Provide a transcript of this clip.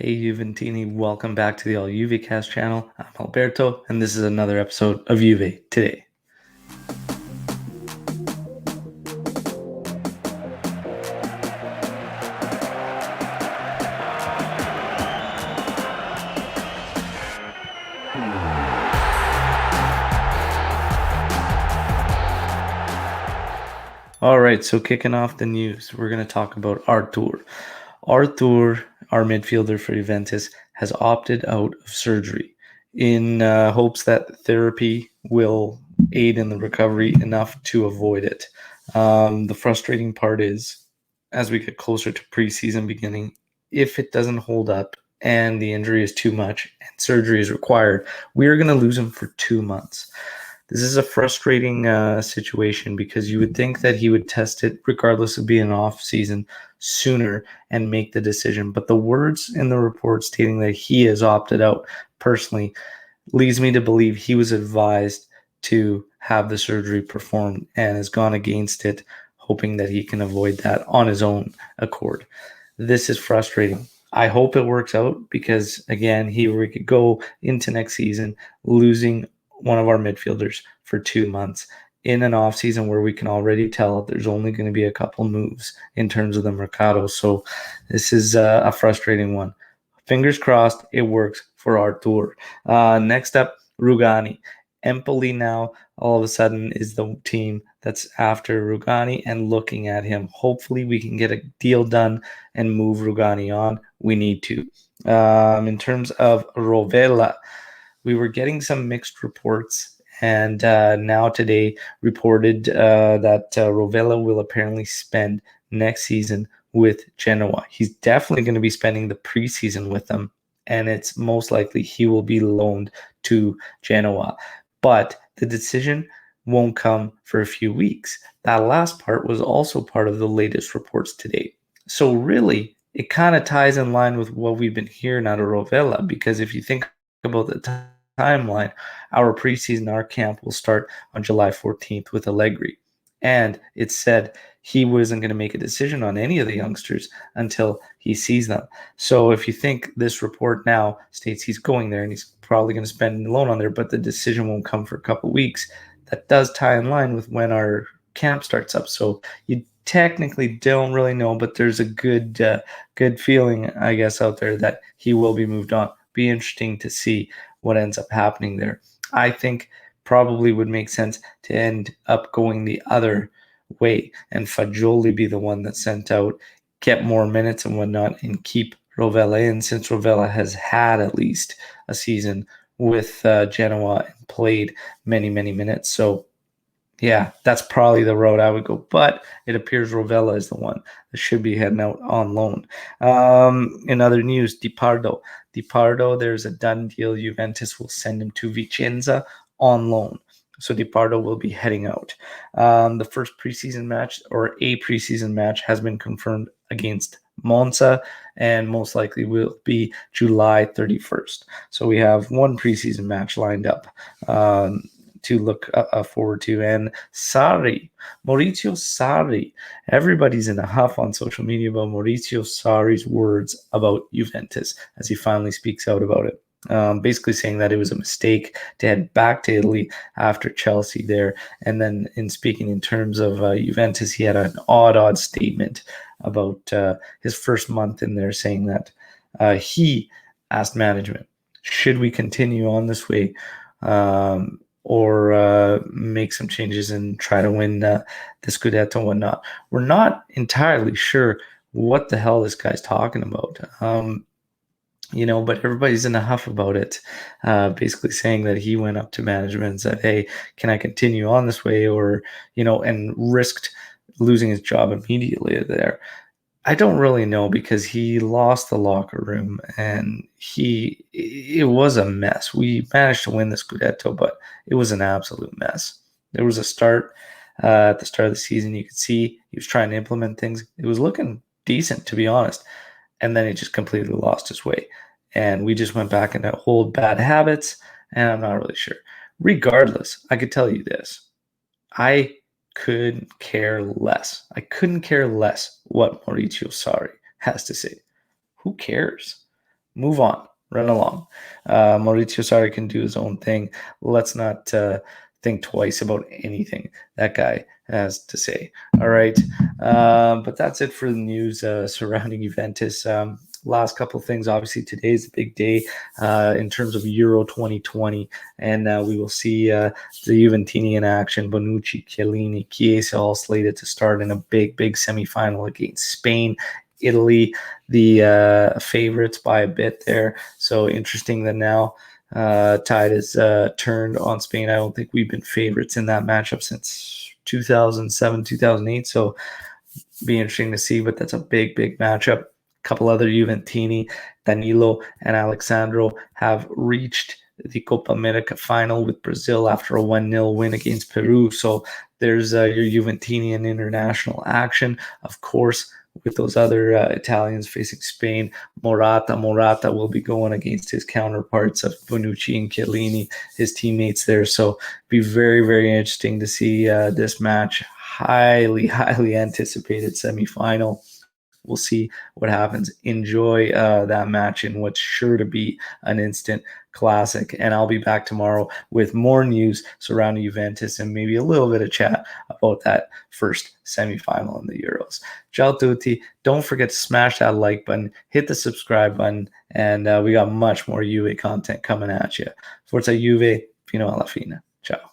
Hey Juventini, welcome back to the All Juve Cast channel. I'm Alberto, and this is another episode of Juve Today. All right, so kicking off the news, we're going to talk about Artur. Artur, our midfielder for Juventus, has opted out of surgery in hopes that therapy will aid in the recovery enough to avoid it. The frustrating part is, as we get closer to preseason beginning, if it doesn't hold up and the injury is too much and surgery is required, we are going to lose him for 2 months. This is a frustrating situation because you would think that he would test it regardless of being off season sooner and make the decision. But the words in the report stating that he has opted out personally leads me to believe he was advised to have the surgery performed and has gone against it, hoping that he can avoid that on his own accord. This is frustrating. I hope it works out because, again, we could go into next season losing one of our midfielders for 2 months in an offseason where we can already tell there's only going to be a couple moves in terms of the Mercado. So this is a frustrating one. Fingers crossed it works for Artur. Next up, Rugani. Empoli now all of a sudden is the team that's after Rugani and looking at him. Hopefully we can get a deal done and move Rugani on. We need to. In terms of Rovella, we were getting some mixed reports, and now today reported that Rovella will apparently spend next season with Genoa. He's definitely going to be spending the preseason with them, and it's most likely he will be loaned to Genoa. But the decision won't come for a few weeks. That last part was also part of the latest reports today. So really, it kind of ties in line with what we've been hearing out of Rovella, because if you think about the timeline, our preseason, our camp will start on July 14th with Allegri. And it said he wasn't going to make a decision on any of the youngsters until he sees them. So if you think this report now states he's going there and he's probably going to spend a loan on there, but the decision won't come for a couple weeks, that does tie in line with when our camp starts up. So you technically don't really know, but there's a good feeling, I guess, out there that he will be moved on. Be interesting to see what ends up happening there. I think probably would make sense to end up going the other way and Fagioli be the one that's sent out, get more minutes and whatnot, and keep Rovella in, since Rovella has had at least a season with Genoa and played many minutes. So yeah, that's probably the road I would go. But it appears Rovella is the one that should be heading out on loan. In other news, Di Pardo. Di Pardo, there's a done deal. Juventus will send him to Vicenza on loan. So Di Pardo will be heading out. The first preseason match, or a preseason match, has been confirmed against Monza, and most likely will be July 31st. So we have one preseason match lined up to look forward to. And Maurizio Sarri, everybody's in a huff on social media about Maurizio Sarri's words about Juventus as he finally speaks out about it. Basically saying that it was a mistake to head back to Italy after Chelsea there. And then in speaking in terms of Juventus, he had an odd statement about his first month in there, saying that he asked management, should we continue on this way or make some changes and try to win the Scudetto and whatnot. We're not entirely sure what the hell this guy's talking about. But everybody's in a huff about it, basically saying that he went up to management and said, hey, can I continue on this way? Or, and risked losing his job immediately there. I don't really know, because he lost the locker room and it was a mess. We managed to win the Scudetto, but it was an absolute mess. There was a start at the start of the season. You could see he was trying to implement things. It was looking decent, to be honest. And then he just completely lost his way. And we just went back into old bad habits, and I'm not really sure. Regardless, I could tell you this. I couldn't care less. I couldn't care less what Maurizio Sarri has to say. Who cares? Move on. Run along. Maurizio Sarri can do his own thing. Let's not think twice about anything that guy has to say. All right. But that's it for the news surrounding Juventus. Last couple of things. Obviously, today's a big day in terms of Euro 2020, and we will see the Juventini in action. Bonucci, Chiellini, Chiesa all slated to start in a big semifinal against Spain. Italy, the favorites by a bit there. So interesting that now tide is turned on Spain. I don't think we've been favorites in that matchup since 2007, 2008. So be interesting to see, but that's a big matchup. A couple other Juventini, Danilo and Alexandro have reached the Copa America final with Brazil after a 1-0 win against Peru. So there's your Juventini and international action. Of course, with those other Italians facing Spain, Morata will be going against his counterparts of Bonucci and Chiellini, his teammates there. So be very interesting to see this match. Highly anticipated semifinal. We'll see what happens. Enjoy that match in what's sure to be an instant classic. And I'll be back tomorrow with more news surrounding Juventus and maybe a little bit of chat about that first semifinal in the Euros. Ciao tutti. Don't forget to smash that like button, hit the subscribe button, and we got much more Juve content coming at you. Forza Juve, fino alla fine. Ciao.